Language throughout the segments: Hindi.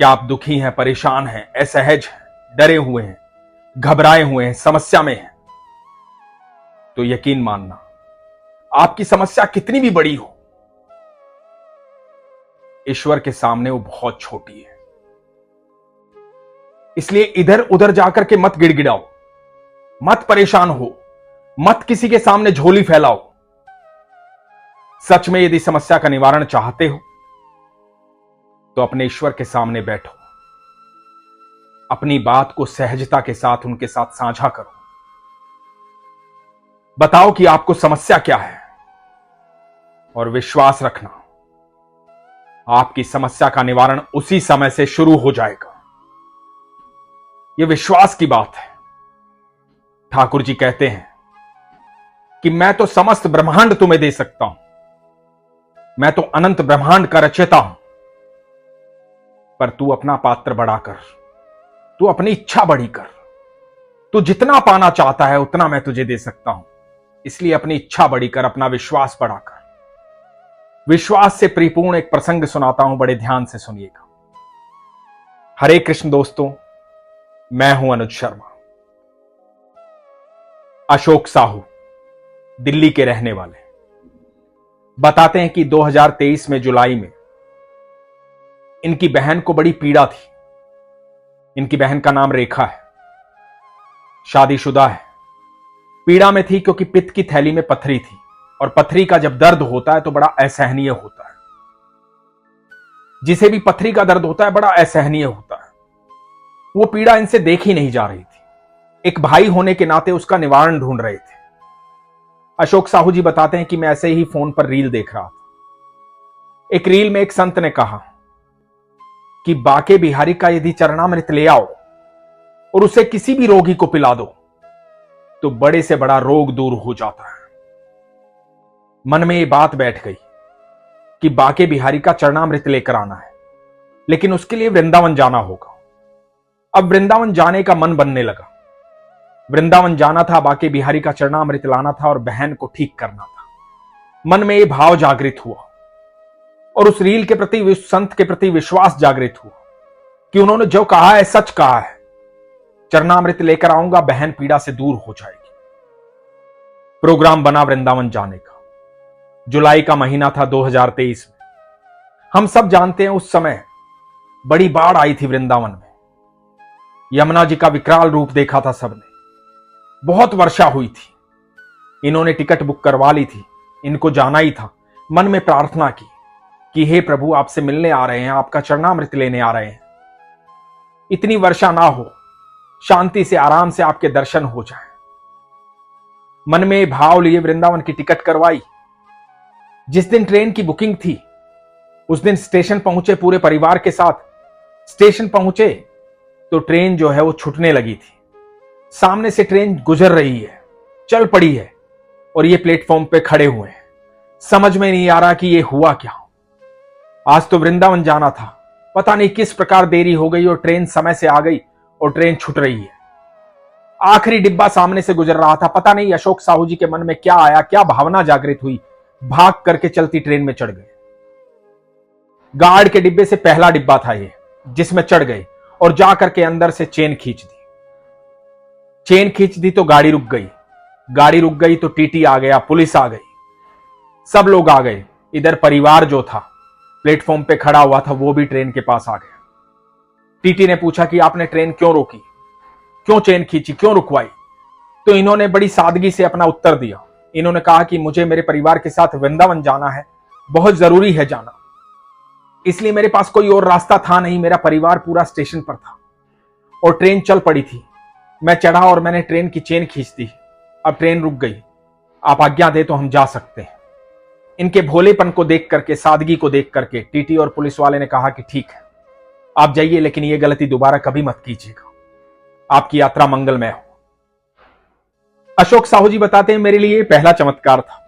क्या आप दुखी हैं, परेशान हैं, असहज हैं, डरे हुए हैं, घबराए हुए हैं, समस्या में हैं? तो यकीन मानना, आपकी समस्या कितनी भी बड़ी हो, ईश्वर के सामने वो बहुत छोटी है। इसलिए इधर उधर जाकर के मत गिड़गिड़ाओ, मत परेशान हो, मत किसी के सामने झोली फैलाओ। सच में यदि समस्या का निवारण चाहते हो तो अपने ईश्वर के सामने बैठो, अपनी बात को सहजता के साथ उनके साथ साझा करो, बताओ कि आपको समस्या क्या है, और विश्वास रखना आपकी समस्या का निवारण उसी समय से शुरू हो जाएगा। यह विश्वास की बात है। ठाकुर जी कहते हैं कि मैं तो समस्त ब्रह्मांड तुम्हें दे सकता हूं, मैं तो अनंत ब्रह्मांड का रचयिता हूं, पर तू अपना पात्र बड़ा कर, तू अपनी इच्छा बड़ी कर। तू जितना पाना चाहता है उतना मैं तुझे दे सकता हूं, इसलिए अपनी इच्छा बड़ी कर, अपना विश्वास बड़ा कर। विश्वास से परिपूर्ण एक प्रसंग सुनाता हूं, बड़े ध्यान से सुनिएगा। हरे कृष्ण दोस्तों, मैं हूं अनुज शर्मा। अशोक साहू दिल्ली के रहने वाले बताते हैं कि 2023 में जुलाई में इनकी बहन को बड़ी पीड़ा थी। इनकी बहन का नाम रेखा है, शादीशुदा है। पीड़ा में थी क्योंकि पित्त की थैली में पथरी थी, और पथरी का जब दर्द होता है तो बड़ा असहनीय होता है। जिसे भी पथरी का दर्द होता है बड़ा असहनीय होता है। वो पीड़ा इनसे देखी नहीं जा रही थी। एक भाई होने के नाते उसका निवारण ढूंढ रहे थे। अशोक साहू जी बताते हैं कि मैं ऐसे ही फोन पर रील देख रहा था। एक रील में एक संत ने कहा कि बाके बिहारी का यदि चरणामृत ले आओ और उसे किसी भी रोगी को पिला दो तो बड़े से बड़ा रोग दूर हो जाता है। मन में यह बात बैठ गई कि बाके बिहारी का चरणामृत लेकर आना है, लेकिन उसके लिए वृंदावन जाना होगा। अब वृंदावन जाने का मन बनने लगा। वृंदावन जाना था, बाके बिहारी का चरणामृत लाना था और बहन को ठीक करना था। मन में यह भाव जागृत हुआ और उस रील के प्रति, उस संत के प्रति विश्वास जागृत हुआ कि उन्होंने जो कहा है सच कहा है। चरणामृत लेकर आऊंगा, बहन पीड़ा से दूर हो जाएगी। प्रोग्राम बना वृंदावन जाने का। जुलाई का महीना था 2023 में। हम सब जानते हैं उस समय बड़ी बाढ़ आई थी वृंदावन में। यमुना जी का विकराल रूप देखा था सबने। बहुत वर्षा हुई थी। इन्होंने टिकट बुक करवा ली थी, इनको जाना ही था। मन में प्रार्थना की कि हे प्रभु, आपसे मिलने आ रहे हैं, आपका चरणामृत लेने आ रहे हैं। इतनी वर्षा ना हो, शांति से आराम से आपके दर्शन हो जाए। मन में भाव लिए वृंदावन की टिकट करवाई। जिस दिन ट्रेन की बुकिंग थी उस दिन स्टेशन पहुंचे पूरे परिवार के साथ। स्टेशन पहुंचे तो ट्रेन जो है वो छूटने लगी थी। सामने से ट्रेन गुजर रही है, चल पड़ी है, और ये प्लेटफॉर्म पे खड़े हुए हैं। समझ में नहीं आ रहा कि ये हुआ क्या। आज तो वृंदावन जाना था, पता नहीं किस प्रकार देरी हो गई और ट्रेन समय से आ गई और ट्रेन छूट रही है। आखिरी डिब्बा सामने से गुजर रहा था। पता नहीं अशोक साहू जी के मन में क्या आया, क्या भावना जागृत हुई। भाग करके चलती ट्रेन में चढ़ गए। गार्ड के डिब्बे से पहला डिब्बा था ये, जिसमें चढ़ गए और जाकर के अंदर से चेन खींच दी। चेन खींच दी तो गाड़ी रुक गई। गाड़ी रुक गई तो टीटी आ गया, पुलिस आ गई, सब लोग आ गए। इधर परिवार जो था प्लेटफॉर्म पे खड़ा हुआ था वो भी ट्रेन के पास आ गया। टीटी ने पूछा कि आपने ट्रेन क्यों रोकी, क्यों चेन खींची, क्यों रुकवाई? तो इन्होंने बड़ी सादगी से अपना उत्तर दिया। इन्होंने कहा कि मुझे मेरे परिवार के साथ वृंदावन जाना है, बहुत जरूरी है जाना, इसलिए मेरे पास कोई और रास्ता था नहीं। मेरा परिवार पूरा स्टेशन पर था और ट्रेन चल पड़ी थी। मैं चढ़ा और मैंने ट्रेन की चेन खींच दी। अब ट्रेन रुक गई, आप आज्ञा दे तो हम जा सकते हैं। इनके भोलेपन को देख करके, सादगी को देख करके टीटी और पुलिस वाले ने कहा कि ठीक है, आप जाइए, लेकिन यह गलती दोबारा कभी मत कीजिएगा, आपकी यात्रा मंगलमय हो। अशोक साहू जी बताते हैं, मेरे लिए पहला चमत्कार था,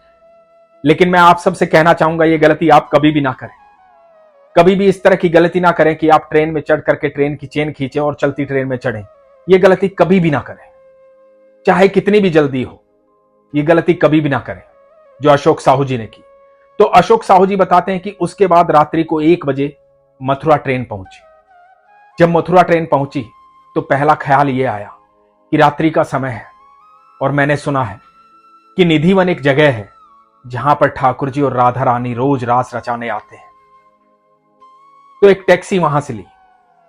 लेकिन मैं आप सबसे कहना चाहूंगा यह गलती आप कभी भी ना करें। कभी भी इस तरह की गलती ना करें कि आप ट्रेन में चढ़ करके ट्रेन की चेन खींचें और चलती ट्रेन में चढ़ें। यह गलती कभी भी ना करें, चाहे कितनी भी जल्दी हो। यह गलती कभी भी ना करें जो अशोक साहू जी ने की। तो अशोक साहू जी बताते हैं कि उसके बाद रात्रि को 1 बजे मथुरा ट्रेन पहुंची। जब मथुरा ट्रेन पहुंची तो पहला ख्याल यह आया कि रात्रि का समय है और मैंने सुना है कि निधिवन एक जगह है जहां पर ठाकुर जी और राधा रानी रोज रास रचाने आते हैं। तो एक टैक्सी वहां से ली।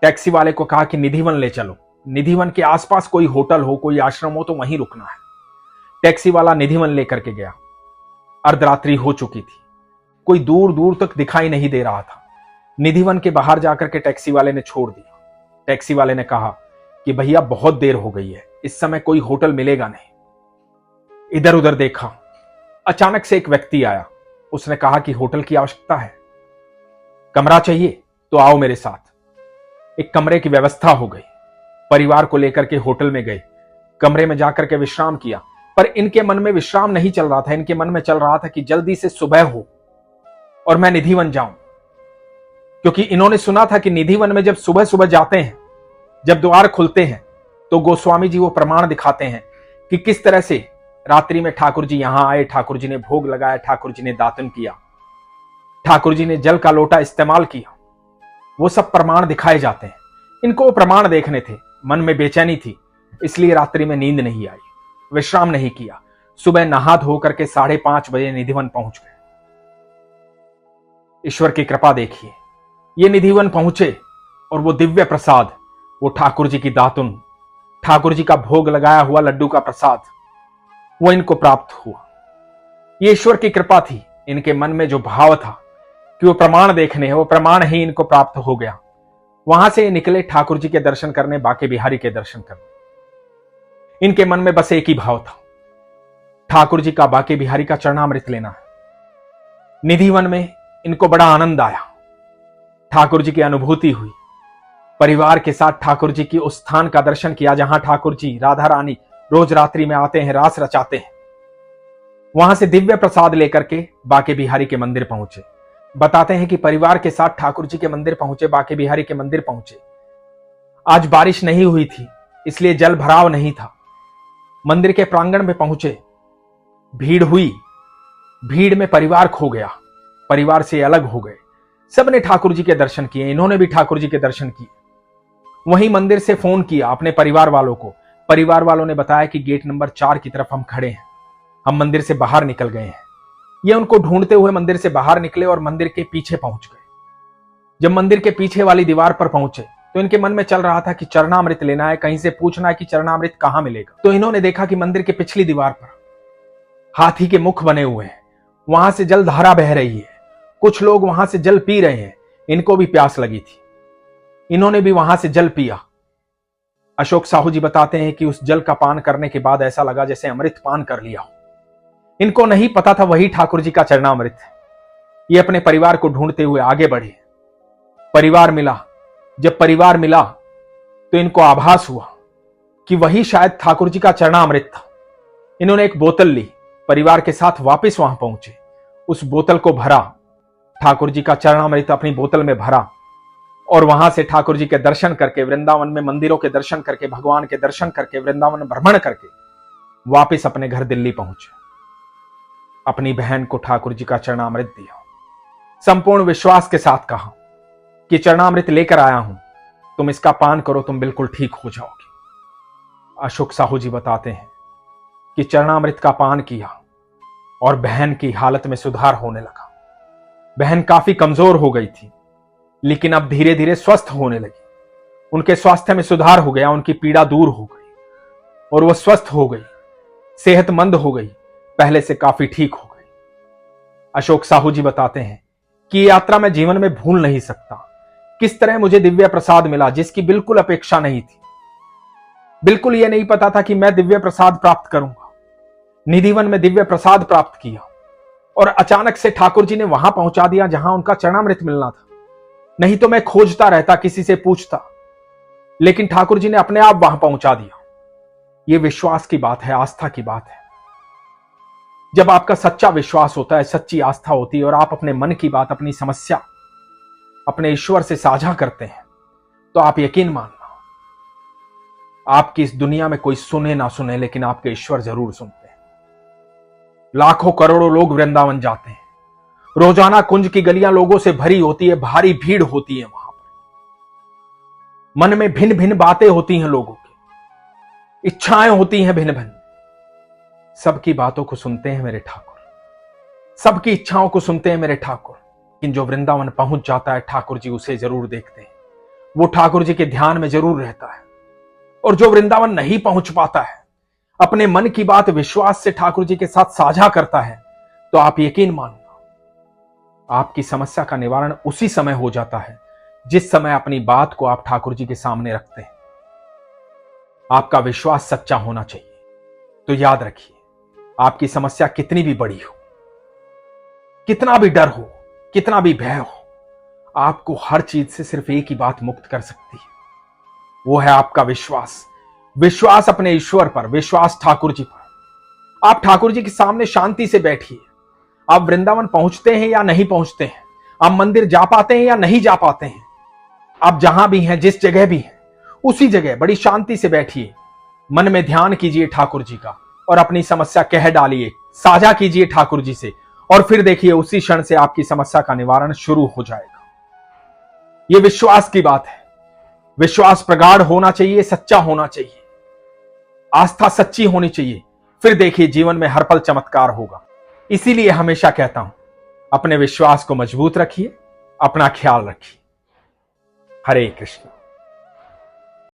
टैक्सी वाले को कहा कि निधिवन ले चलो, निधिवन के आसपास कोई होटल हो, कोई आश्रम हो तो वहीं रुकना है। टैक्सी वाला निधिवन लेकर के गया। अर्धरात्रि हो चुकी थी, कोई दूर दूर तक दिखाई नहीं दे रहा था। निधिवन के बाहर जाकर के टैक्सी वाले ने छोड़ दिया। टैक्सी वाले ने कहा कि भैया बहुत देर हो गई है, इस समय कोई होटल मिलेगा नहीं। इधर उधर देखा, अचानक से एक व्यक्ति आया। उसने कहा कि होटल की आवश्यकता है, कमरा चाहिए तो आओ मेरे साथ। एक कमरे की व्यवस्था हो गई। परिवार को लेकर के होटल में गए, कमरे में जाकर के विश्राम किया। पर इनके मन में विश्राम नहीं चल रहा था, इनके मन में चल रहा था कि जल्दी से सुबह हो और मैं निधिवन जाऊं। क्योंकि इन्होंने सुना था कि निधिवन में जब सुबह सुबह जाते हैं, जब द्वार खुलते हैं तो गोस्वामी जी वो प्रमाण दिखाते हैं कि किस तरह से रात्रि में ठाकुर जी यहां आए, ठाकुर जी ने भोग लगाया, ठाकुर जी ने दातन किया, ठाकुर जी ने जल का लोटा इस्तेमाल किया। वो सब प्रमाण दिखाए जाते हैं। इनको वो प्रमाण देखने थे, मन में बेचैनी थी, इसलिए रात्रि में नींद नहीं आई, विश्राम नहीं किया। सुबह नहा धो करके 5:30 बजे निधिवन पहुंच गए। ईश्वर की कृपा देखिए, ये निधिवन पहुंचे और वो दिव्य प्रसाद, वो ठाकुर जी की दातुन, ठाकुर जी का भोग लगाया हुआ लड्डू का प्रसाद, वो इनको प्राप्त हुआ। ये ईश्वर की कृपा थी। इनके मन में जो भाव था कि वो प्रमाण देखने हैं, वो प्रमाण ही इनको प्राप्त हो गया। वहां से निकले ठाकुर जी के दर्शन करने, बाके बिहारी के दर्शन करने। इनके मन में बस एक ही भाव था, ठाकुर जी का बाके बिहारी का चरणामृत लेना है। निधिवन में इनको बड़ा आनंद आया, ठाकुर जी की अनुभूति हुई। परिवार के साथ ठाकुर जी की उस स्थान का दर्शन किया जहां ठाकुर जी राधा रानी रोज रात्रि में आते हैं, रास रचाते हैं। वहां से दिव्य प्रसाद लेकर के बाके बिहारी के मंदिर पहुंचे। बताते हैं कि परिवार के साथ ठाकुर जी के मंदिर पहुंचे, बाके बिहारी के मंदिर पहुंचे। आज बारिश नहीं हुई थी, इसलिए जल भराव नहीं था। मंदिर के प्रांगण में पहुंचे, भीड़ हुई, भीड़ में परिवार खो गया, परिवार से अलग हो गए। सबने ठाकुर जी के दर्शन किए, इन्होंने भी ठाकुर जी के दर्शन किए। वहीं मंदिर से फोन किया अपने परिवार वालों को। परिवार वालों ने बताया कि गेट नंबर 4 की तरफ हम खड़े हैं, हम मंदिर से बाहर निकल गए हैं। ये उनको ढूंढते हुए मंदिर से बाहर निकले और मंदिर के पीछे पहुंच गए। जब मंदिर के पीछे वाली दीवार पर पहुंचे तो इनके मन में चल रहा था कि चरणामृत लेना है, कहीं से पूछना है कि चरणामृत कहां मिलेगा। तो इन्होंने देखा कि मंदिर के पिछली दीवार पर हाथी के मुख बने हुए हैं, वहां से जल धारा बह रही है। कुछ लोग वहां से जल पी रहे हैं, इनको भी प्यास लगी थी, इन्होंने भी वहां से जल पिया। अशोक साहू जी बताते हैं कि उस जल का पान करने के बाद ऐसा लगा जैसे अमृत पान कर लिया हो। इनको नहीं पता था वही ठाकुर जी का चरणामृत है। ये अपने परिवार को ढूंढते हुए आगे बढ़े। परिवार मिला। जब परिवार मिला तो इनको आभास हुआ कि वही शायद ठाकुर जी का चरणामृत था। इन्होंने एक बोतल ली, परिवार के साथ वापस वहां पहुंचे, उस बोतल को भरा, ठाकुर जी का चरणामृत अपनी बोतल में भरा और वहां से ठाकुर जी के दर्शन करके, वृंदावन में मंदिरों के दर्शन करके, भगवान के दर्शन करके, वृंदावन भ्रमण करके वापस अपने घर दिल्ली पहुंचे। अपनी बहन को ठाकुर जी का चरणामृत दिया, संपूर्ण विश्वास के साथ कहा कि चरणामृत लेकर आया हूं, तुम इसका पान करो, तुम बिल्कुल ठीक हो जाओगे। अशोक साहू जी बताते हैं कि चरणामृत का पान किया और बहन की हालत में सुधार होने लगा। बहन काफी कमजोर हो गई थी, लेकिन अब धीरे धीरे स्वस्थ होने लगी। उनके स्वास्थ्य में सुधार हो गया, उनकी पीड़ा दूर हो गई और वो स्वस्थ हो गई, सेहतमंद हो गई, पहले से काफी ठीक हो गई। अशोक साहू जी बताते हैं कि ये यात्रा मैं जीवन में भूल नहीं सकता। किस तरह मुझे दिव्य प्रसाद मिला जिसकी बिल्कुल अपेक्षा नहीं थी। बिल्कुल ये नहीं पता था कि मैं दिव्य प्रसाद प्राप्त करूंगा। निधिवन में दिव्य प्रसाद प्राप्त किया और अचानक से ठाकुर जी ने वहां पहुंचा दिया जहां उनका चरणामृत मिलना था। नहीं तो मैं खोजता रहता, किसी से पूछता, लेकिन ठाकुर जी ने अपने आप वहां पहुंचा दिया। यह विश्वास की बात है, आस्था की बात है। जब आपका सच्चा विश्वास होता है, सच्ची आस्था होती है और आप अपने मन की बात, अपनी समस्या अपने ईश्वर से साझा करते हैं, तो आप यकीन मानना, आपकी इस दुनिया में कोई सुने ना सुने, लेकिन आपके ईश्वर जरूर सुनते हैं। लाखों करोड़ों लोग वृंदावन जाते हैं, रोजाना कुंज की गलियां लोगों से भरी होती है, भारी भीड़ होती है वहां पर। मन में भिन्न भिन्न बातें होती हैं लोगों की, इच्छाएं होती हैं भिन्न भिन्न। सबकी बातों को सुनते हैं मेरे ठाकुर, सबकी इच्छाओं को सुनते हैं मेरे ठाकुर। लेकिन जो वृंदावन पहुंच जाता है ठाकुर जी उसे जरूर देखते हैं, वो ठाकुर जी के ध्यान में जरूर रहता है। और जो वृंदावन नहीं पहुंच पाता है, अपने मन की बात विश्वास से ठाकुर जी के साथ साझा करता है, तो आप यकीन मानना आपकी समस्या का निवारण उसी समय हो जाता है जिस समय अपनी बात को आप ठाकुर जी के सामने रखते हैं। आपका विश्वास सच्चा होना चाहिए। तो याद रखिए, आपकी समस्या कितनी भी बड़ी हो, कितना भी डर हो, कितना भी भय हो, आपको हर चीज से सिर्फ एक ही बात मुक्त कर सकती है, वो है आपका विश्वास। विश्वास अपने ईश्वर पर, विश्वास ठाकुर जी पर। आप ठाकुर जी के सामने शांति से बैठिए। आप वृंदावन पहुंचते हैं या नहीं पहुंचते हैं, आप मंदिर जा पाते हैं या नहीं जा पाते हैं, आप जहां भी हैं, जिस जगह भी हैं, उसी जगह बड़ी शांति से बैठिए। मन में ध्यान कीजिए ठाकुर जी का और अपनी समस्या कह डालिए, साझा कीजिए ठाकुर जी से, और फिर देखिए उसी क्षण से आपकी समस्या का निवारण शुरू हो जाएगा। यह विश्वास की बात है। विश्वास प्रगाढ़ होना चाहिए, सच्चा होना चाहिए, आस्था सच्ची होनी चाहिए। फिर देखिए जीवन में हर पल चमत्कार होगा। इसीलिए हमेशा कहता हूं, अपने विश्वास को मजबूत रखिए, अपना ख्याल रखिए। हरे कृष्ण।